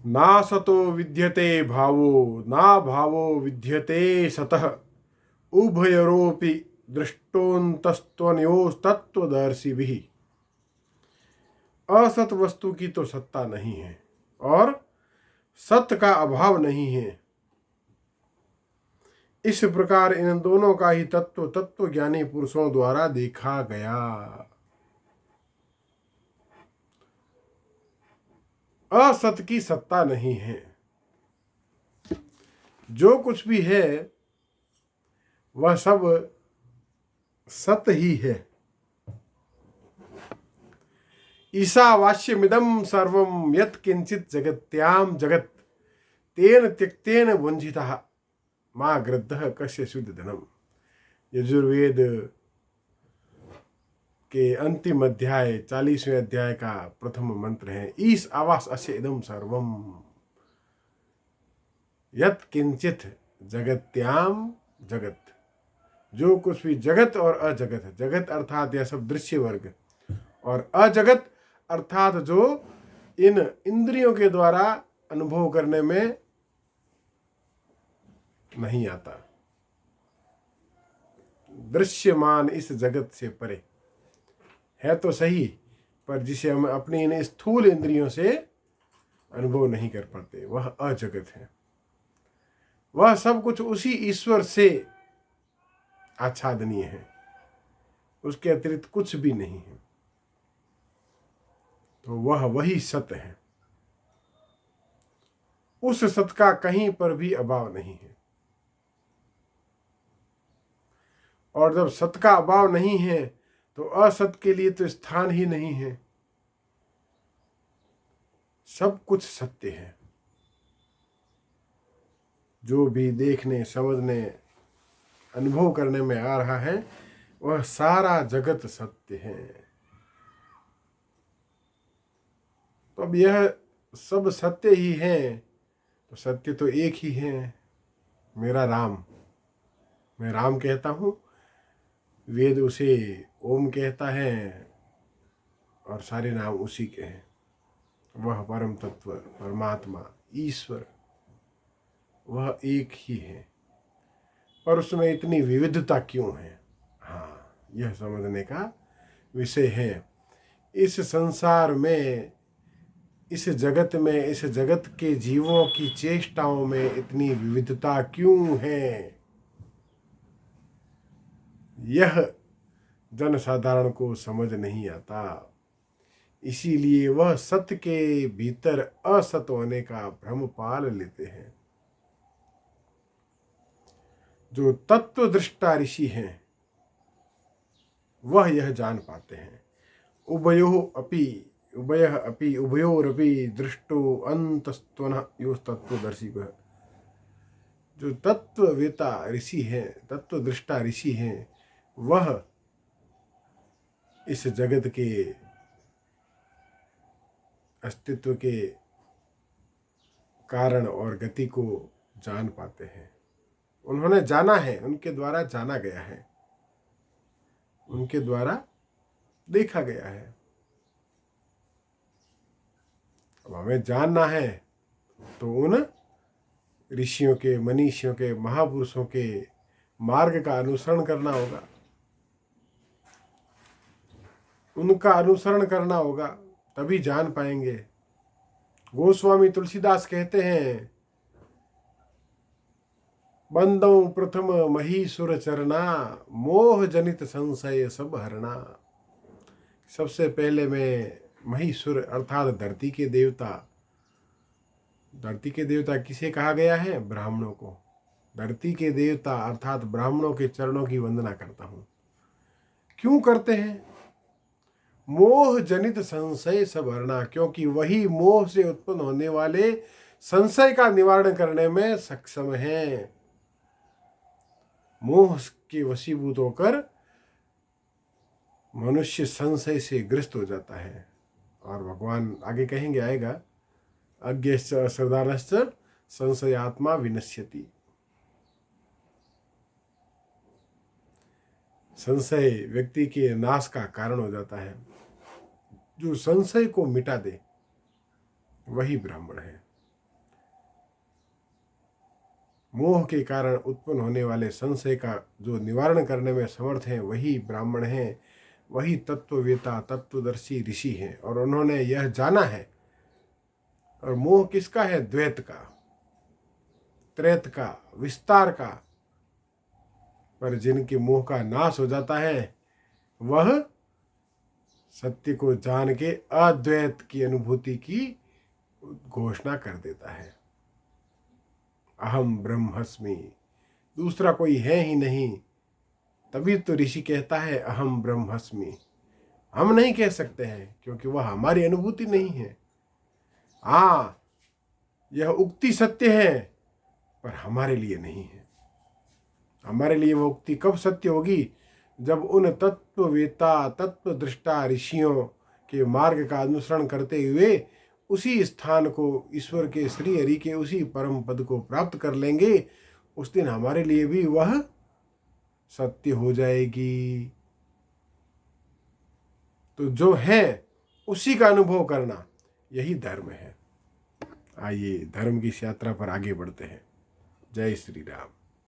ना सतो विद्यते भावो ना भावो विद्यते सतः उभयरोपि दृष्टोन्तस्त्वन्योस्तत्वदर्शिभिः। असत वस्तु की तो सत्ता नहीं है और सत्य का अभाव नहीं है। इस प्रकार इन दोनों का ही तत्व ज्ञानी पुरुषों द्वारा देखा गया। असत की सत्ता नहीं है। जो कुछ भी है वह सब सत्य ही है। ईशावास्यमिदं सर्वं यत् किंचित जगत्याम जगत तेन त्यक्तेन वंचितः मा गृद्धः कस्य शुद्धधनम। यजुर्वेद के अंतिम अध्याय 40वें अध्याय का प्रथम मंत्र है। ईश आवास अस्य इदम सर्वम यत् किंचित जगत्याम जगत। जो कुछ भी जगत और अजगत, जगत अर्थात यह सब दृश्य वर्ग, और अजगत अर्थात जो इन इंद्रियों के द्वारा अनुभव करने में नहीं आता, दृश्यमान इस जगत से परे है तो सही, पर जिसे हम अपनी इन स्थूल इंद्रियों से अनुभव नहीं कर पाते, वह अजगत है। वह सब कुछ उसी ईश्वर से आच्छादनीय है, उसके अतिरिक्त कुछ भी नहीं है। तो वह वही सत्य है। उस सत्य का कहीं पर भी अभाव नहीं है। और जब सत्य का अभाव नहीं है तो असत के लिए तो स्थान ही नहीं है। सब कुछ सत्य है। जो भी देखने, समझने, अनुभव करने में आ रहा है वह सारा जगत सत्य है। तो अब यह सब सत्य ही है, तो सत्य तो एक ही है, मेरा राम। मैं राम कहता हूँ, वेद उसे ओम कहता है और सारे नाम उसी के हैं। वह परम तत्व, परमात्मा, ईश्वर, वह एक ही है। पर उसमें इतनी विविधता क्यों है? हाँ, यह समझने का विषय है। इस संसार में, इस जगत में, इस जगत के जीवों की चेष्टाओं में इतनी विविधता क्यों है? यह जनसाधारण को समझ नहीं आता। इसीलिए वह सत्य के भीतर असत होने का भ्रम पाल लेते हैं। जो तत्वदृष्टा ऋषि हैं वह यह जान पाते हैं। उभयः अपि उभयोरपि दृष्टो अंतस्त्वनः योस्तत्वदर्शी। जो तत्ववेता ऋषि हैं, तत्वदृष्टा ऋषि हैं, वह इस जगत के अस्तित्व के कारण और गति को जान पाते हैं। उन्होंने जाना है, उनके द्वारा जाना गया है, उनके द्वारा देखा गया है। अब हमें जानना है तो उन ऋषियों के, मनीषियों के, महापुरुषों के मार्ग का अनुसरण करना होगा, उनका अनुसरण करना होगा, तभी जान पाएंगे। गोस्वामी तुलसीदास कहते हैं, बंदौ प्रथम महीसुर चरना मोह जनित संशय सब हरना। सबसे पहले मैं महीसुर अर्थात धरती के देवता, धरती के देवता किसे कहा गया है? ब्राह्मणों को। धरती के देवता अर्थात ब्राह्मणों के चरणों की वंदना करता हूं। क्यों करते हैं? मोह जनित संशय सब हरना, क्योंकि वही मोह से उत्पन्न होने वाले संशय का निवारण करने में सक्षम है। मोह के वशीभूत होकर मनुष्य संशय से ग्रस्त हो जाता है। और भगवान आगे कहेंगे, आएगा, अज्ञश्च असाधारणश्च संशयात्मा विनश्यति। संशय व्यक्ति के नाश का कारण हो जाता है। जो संशय को मिटा दे वही ब्राह्मण है। मोह के कारण उत्पन्न होने वाले संशय का जो निवारण करने में समर्थ हैं वही ब्राह्मण हैं, वही तत्ववेता तत्वदर्शी ऋषि हैं। और उन्होंने यह जाना है। और मोह किसका है? द्वैत का, त्रैत का, विस्तार का। पर जिनके मोह का नाश हो जाता है वह सत्य को जान के अद्वैत की अनुभूति की घोषणा कर देता है। अहम ब्रह्मस्मि, दूसरा कोई है ही नहीं। तभी तो ऋषि कहता है अहम ब्रह्मस्मि। हम नहीं कह सकते हैं क्योंकि वह हमारी अनुभूति नहीं है। हाँ, यह उक्ति सत्य है पर हमारे लिए नहीं है। हमारे लिए वह उक्ति कब सत्य होगी? जब उन तत्ववेता तत्वदृष्टा ऋषियों के मार्ग का अनुसरण करते हुए उसी स्थान को, ईश्वर के श्री हरि के उसी परम पद को प्राप्त कर लेंगे, उस दिन हमारे लिए भी वह सत्य हो जाएगी। तो जो है उसी का अनुभव करना, यही धर्म है। आइए धर्म की इस यात्रा पर आगे बढ़ते हैं। जय श्री राम।